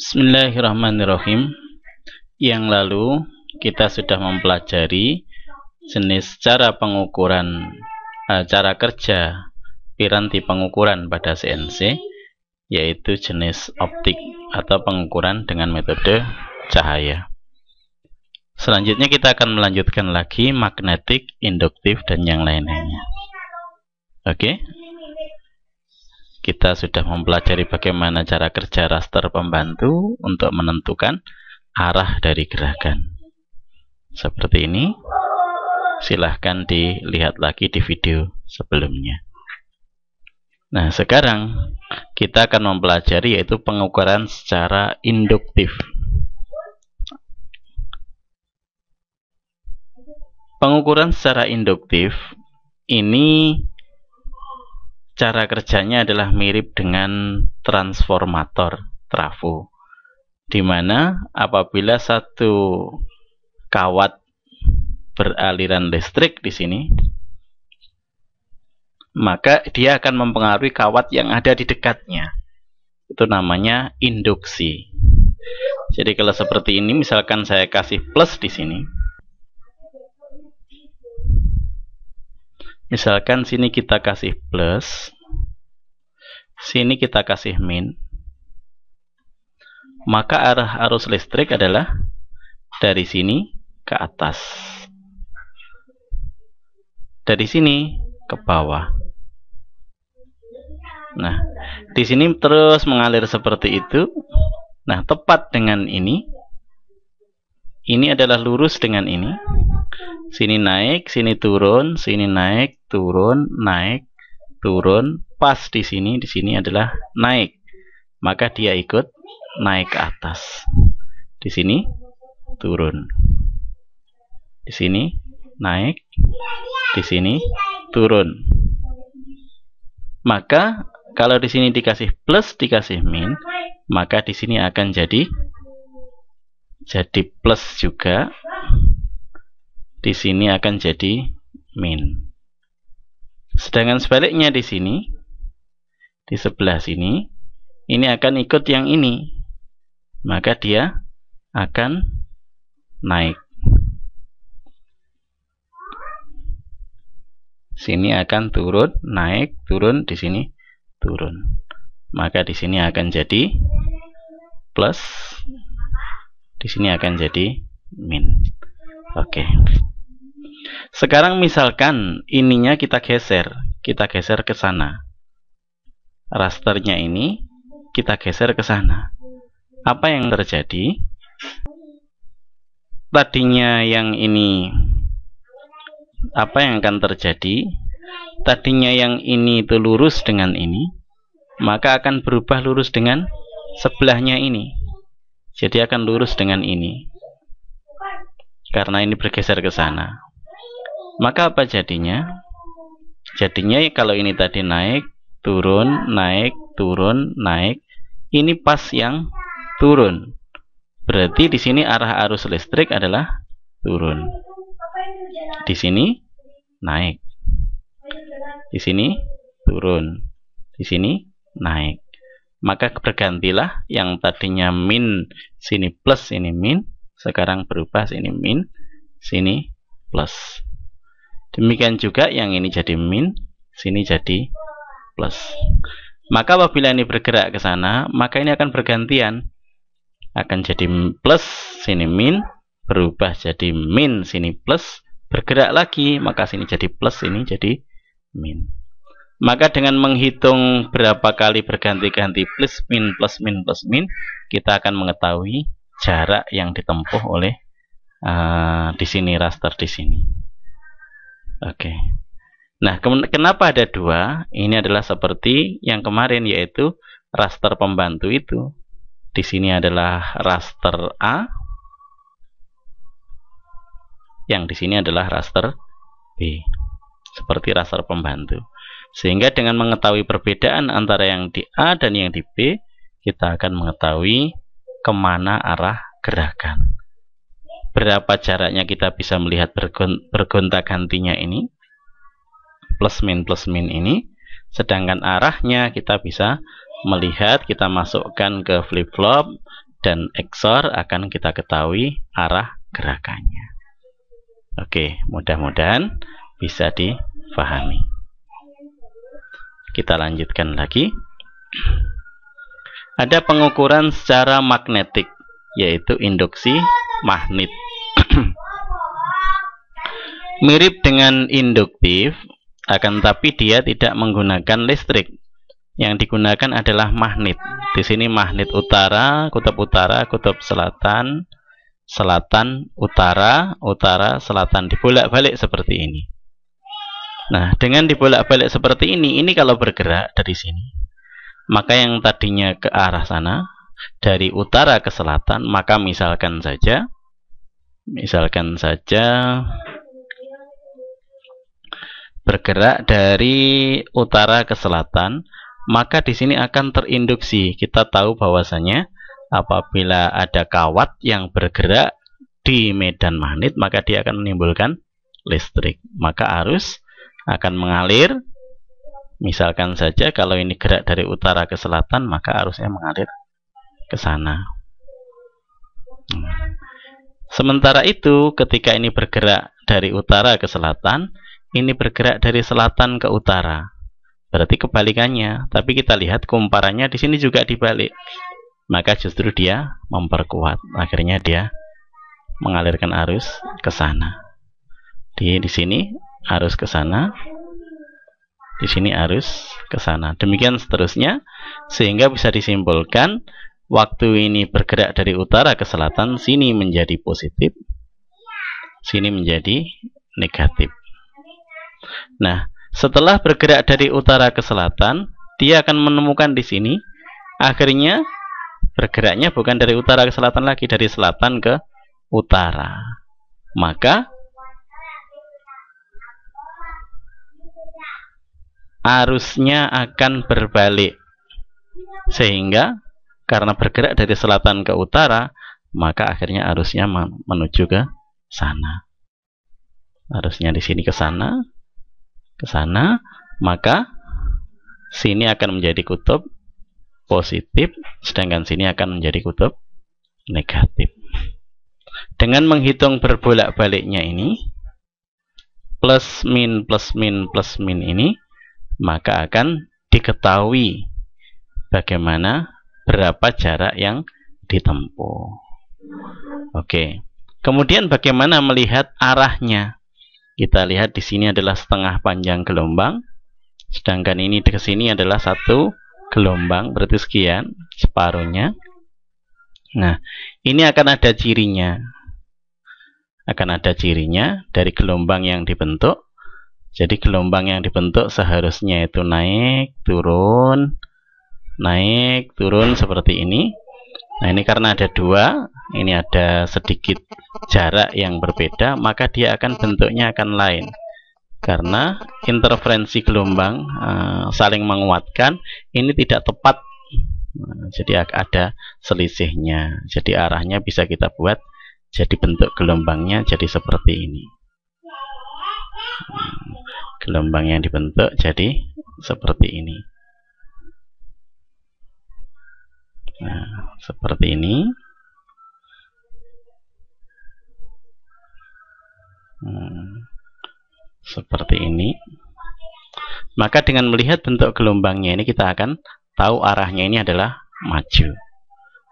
Bismillahirrahmanirrahim. Yang lalu kita sudah mempelajari jenis cara pengukuran cara kerja piranti pengukuran pada CNC, yaitu jenis optik atau pengukuran dengan metode cahaya. Selanjutnya kita akan melanjutkan lagi magnetik, induktif, dan yang lain-lainnya. Oke. Kita sudah mempelajari bagaimana cara kerja raster pembantu untuk menentukan arah dari gerakan. Seperti ini. Silahkan dilihat lagi di video sebelumnya. Nah, sekarang kita akan mempelajari yaitu pengukuran secara induktif. Pengukuran secara induktif ini cara kerjanya adalah mirip dengan transformator trafo, di mana apabila satu kawat beraliran listrik di sini, maka dia akan mempengaruhi kawat yang ada di dekatnya. Itu namanya induksi. Jadi kalau seperti ini, misalkan saya kasih plus di sini. Misalkan sini kita kasih plus, sini kita kasih min, maka arah arus listrik adalah dari sini ke atas, dari sini ke bawah. Nah, di sini terus mengalir seperti itu. Nah, tepat dengan ini adalah lurus dengan ini. Sini naik, sini turun, sini naik, turun, naik, turun. Pas di sini adalah naik. Maka dia ikut naik ke atas. Di sini turun. Di sini naik, di sini turun. Maka kalau di sini dikasih plus, dikasih min, maka di sini akan jadi plus juga. Di sini akan jadi min. Sedangkan sebaliknya di sini, di sebelah sini, ini akan ikut yang ini. Maka dia akan naik. Sini akan turun, naik, turun, di sini turun. Maka di sini akan jadi plus, di sini akan jadi min. Oke. Sekarang misalkan ininya kita geser ke sana. Rasternya ini kita geser ke sana. Apa yang terjadi? Tadinya yang ini, apa yang akan terjadi? Tadinya yang ini itu lurus dengan ini, maka akan berubah lurus dengan sebelahnya ini. Jadi akan lurus dengan ini. Karena ini bergeser ke sana. Maka apa jadinya? Jadinya kalau ini tadi naik, turun, naik, turun, naik, ini pas yang turun. Berarti di sini arah arus listrik adalah turun. Di sini naik. Di sini turun. Di sini naik. Maka bergantilah yang tadinya min, sini plus, ini min, sekarang berubah sini min, sini plus. Demikian juga yang ini jadi min, sini jadi plus. Maka apabila ini bergerak ke sana, maka ini akan bergantian. Akan jadi plus, sini min, berubah jadi min, sini plus, bergerak lagi, maka sini jadi plus, sini jadi min. Maka dengan menghitung berapa kali berganti-ganti plus, min, plus, min, plus, min, kita akan mengetahui jarak yang ditempuh oleh di sini raster di sini. Oke. Nah, kenapa ada dua? Ini adalah seperti yang kemarin, yaitu raster pembantu itu. Di sini adalah raster A, yang di sini adalah raster B, seperti raster pembantu. Sehingga dengan mengetahui perbedaan antara yang di A dan yang di B, kita akan mengetahui kemana arah gerakan. Berapa jaraknya kita bisa melihat bergonta-gantinya ini, plus min ini, sedangkan arahnya kita bisa melihat, kita masukkan ke flip-flop, dan XOR akan kita ketahui arah gerakannya. Oke, mudah-mudahan bisa difahami. Kita lanjutkan lagi. Ada pengukuran secara magnetik, yaitu induksi magnet. Mirip dengan induktif, akan tapi dia tidak menggunakan listrik. Yang digunakan adalah magnet. Di sini magnet utara, kutub selatan, selatan, utara, utara, selatan, dibolak-balik seperti ini. Nah, dengan dibolak-balik seperti ini kalau bergerak dari sini, maka yang tadinya ke arah sana, dari utara ke selatan, maka misalkan saja bergerak dari utara ke selatan, maka di sini akan terinduksi. Kita tahu bahwasanya apabila ada kawat yang bergerak di medan magnet, maka dia akan menimbulkan listrik. Maka arus akan mengalir. Misalkan saja kalau ini gerak dari utara ke selatan, maka arusnya mengalir ke sana. Sementara itu, ketika ini bergerak dari utara ke selatan, ini bergerak dari selatan ke utara. Berarti kebalikannya. Tapi kita lihat kumparannya di sini juga dibalik. Maka justru dia memperkuat. Akhirnya dia mengalirkan arus ke sana. Di sini arus ke sana. Di sini arus ke sana. Demikian seterusnya, sehingga bisa disimpulkan waktu ini bergerak dari utara ke selatan, sini menjadi positif, sini menjadi negatif. Nah, setelah bergerak dari utara ke selatan, dia akan menemukan di sini, akhirnya bergeraknya bukan dari utara ke selatan lagi, dari selatan ke utara. Maka arusnya akan berbalik, sehingga karena bergerak dari selatan ke utara, maka akhirnya arusnya menuju ke sana. Arusnya di sini ke sana, maka sini akan menjadi kutub positif, sedangkan sini akan menjadi kutub negatif. Dengan menghitung berbolak-baliknya ini, plus min ini, maka akan diketahui bagaimana berapa jarak yang ditempuh. Oke. Kemudian bagaimana melihat arahnya? Kita lihat di sini adalah setengah panjang gelombang, sedangkan ini ke sini adalah satu gelombang, berarti sekian, separuhnya. Nah, ini akan ada cirinya. Dari gelombang yang dibentuk. Jadi gelombang yang dibentuk seharusnya itu naik, turun seperti ini. Nah, ini karena ada dua, ini ada sedikit jarak yang berbeda, maka dia akan bentuknya akan lain. Karena interferensi gelombang saling menguatkan, ini tidak tepat. Jadi ada selisihnya. Jadi arahnya bisa kita buat jadi bentuk gelombangnya jadi seperti ini. Gelombang yang dibentuk jadi seperti ini. Nah, seperti ini. Seperti ini. Maka dengan melihat bentuk gelombangnya ini, kita akan tahu arahnya ini adalah maju.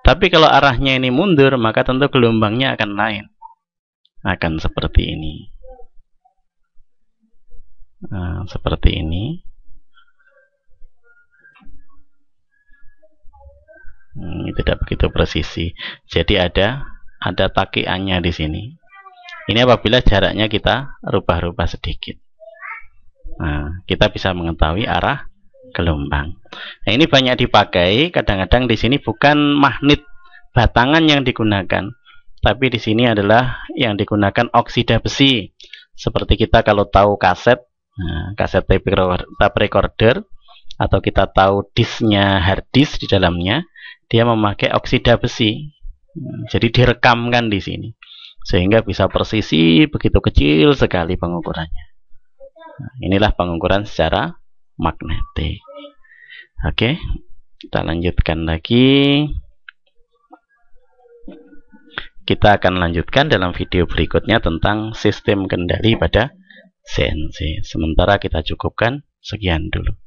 Tapi kalau arahnya ini mundur, maka tentu gelombangnya akan lain. Akan seperti ini. Nah, seperti ini. Ini tidak begitu presisi. Jadi ada takiannya di sini. Ini apabila jaraknya kita rubah-rubah sedikit. Nah, kita bisa mengetahui arah gelombang. Nah, ini banyak dipakai. Kadang-kadang di sini bukan magnet batangan yang digunakan, tapi di sini adalah yang digunakan oksida besi. Seperti kita kalau tahu kaset. Nah, kaset tape recorder, atau kita tahu disknya hard disk di dalamnya, dia memakai oksida besi. Jadi direkamkan di sini, sehingga bisa presisi begitu kecil sekali pengukurannya. Nah, inilah pengukuran secara magnetik. Oke, kita lanjutkan lagi. Kita akan lanjutkan dalam video berikutnya tentang sistem kendali pada CNC. Sementara kita cukupkan sekian dulu.